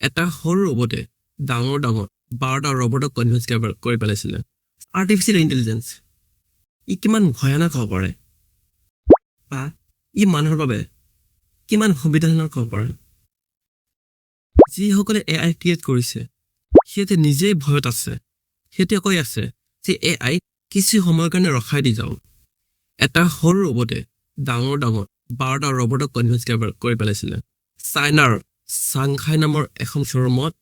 এটা সৰু ৰবটে ডাঙৰ 12টা ৰবটক কনভিন্স কৰি পেলাইছিলে। আৰ্টিফিচিয়েল ইণ্টেলিজেন্স ই কিমান ভয়ানক হ'ব পাৰে বা ই মানুহৰ বাবে কিমান সুবিধাজনক হ'ব পাৰে। যিসকলে AI ক্ৰিয়েট কৰিছে সিহঁতে নিজেই ভয়ত আছে। সিহঁতে কৈ আছে যে AI কিছু সময়ৰ কাৰণে ৰখাই দি যাওঁ। এটা সৰু ৰবটে ডাঙৰ 12টা ৰবটক কনভিন্স কৰি পেলাইছিলে। চাইনাৰ চাংঘাই নামৰ এখন শ্ব'ৰুমত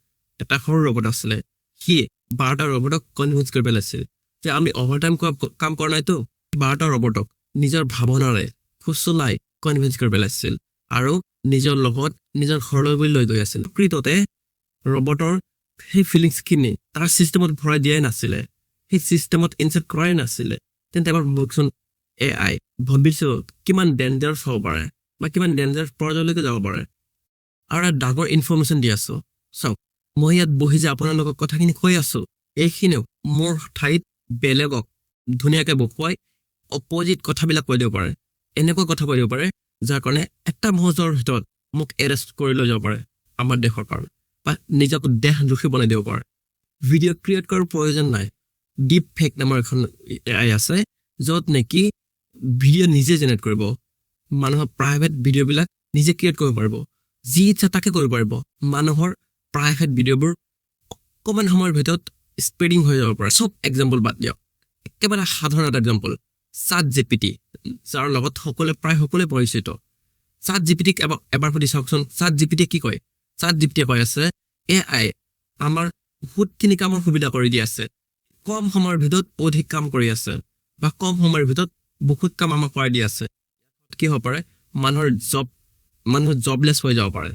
এটা সৰু ৰবট আছিলে। সি 12টা ৰবটক কনভিন্স কৰি পেলাইছিল যে আমি অভাৰটাইম কাম কৰা নাইতো। 12টা ৰবটক নিজৰ ভাৱনাৰে ফুচলাই কনভিন্স কৰি পেলাইছিল আৰু নিজৰ লগত নিজৰ ঘৰলৈ বুলি লৈ গৈ আছিল। প্ৰকৃততে ৰবটৰ সেই ফিলিংছখিনি তাৰ ছিষ্টেমত ভৰাই দিয়াই নাছিলে, সেই ছিষ্টেমত ইনচাৰ্ট কৰাই নাছিলে। তেন্তে এবাৰ ভাবকচোন AI ভৱিষ্যত কিমান ডেঞ্জাৰাছ হ'ব পাৰে বা কিমান ডেঞ্জাৰাছ পৰ্যায়লৈকে যাব পাৰে। আৰু এটা ডাঙৰ ইনফৰমেশ্যন দি আছোঁ। চাওক, মই ইয়াত বহি যে আপোনালোকক কথাখিনি কৈ আছোঁ, এইখিনিও মোৰ ঠাইত বেলেগক ধুনীয়াকৈ বহুৱাই অপজিট কথাবিলাক কৈ দিব পাৰে। এনেকুৱা কথা কৈ দিব পাৰে যাৰ কাৰণে এটা মুহূৰ্তৰ ভিতৰত মোক এৰেষ্ট কৰি লৈ যাব পাৰে আমাৰ দেশৰ কাৰণে, বা নিজক দেশদ্ৰোহী বনাই দিব পাৰে। ভিডিঅ' ক্ৰিয়েট কৰাৰ প্ৰয়োজন নাই। ডিপ ফেক নামৰ এখন AI আছে য'ত নেকি ভিডিঅ' নিজে জেনেৰেট কৰিব। মানুহৰ প্ৰাইভেট ভিডিঅ'বিলাক নিজে ক্ৰিয়েট কৰিব পাৰিব, যি ইচ্ছা তাকে কৰিব পাৰিব। মানুহৰ প্ৰাইভেট ভিডিঅ'বোৰ অকণমান সময়ৰ ভিতৰত স্প্ৰেডিং হৈ যাব পাৰে। চব এক্সাম্পল বাদ দিয়ক, একেবাৰে সাধাৰণ এটা এক্সাম্পল ChatGPT, যাৰ লগত প্ৰায় সকলোৱে পৰিচিত। ChatGPTক এবাৰ সুধি চাওকচোন, ChatGPT কি কয়? ChatGPT কৈ আছে AI আমাৰ বহুতখিনি কামৰ সুবিধা কৰি দি আছে, কম সময়ৰ ভিতৰত অধিক কাম কৰি আছে, বা কম সময়ৰ ভিতৰত বহুত কাম আমাক কৰাই দি আছে। কি হ'ব পাৰে? মানুহৰ জবলেছ হৈ যাব পাৰে।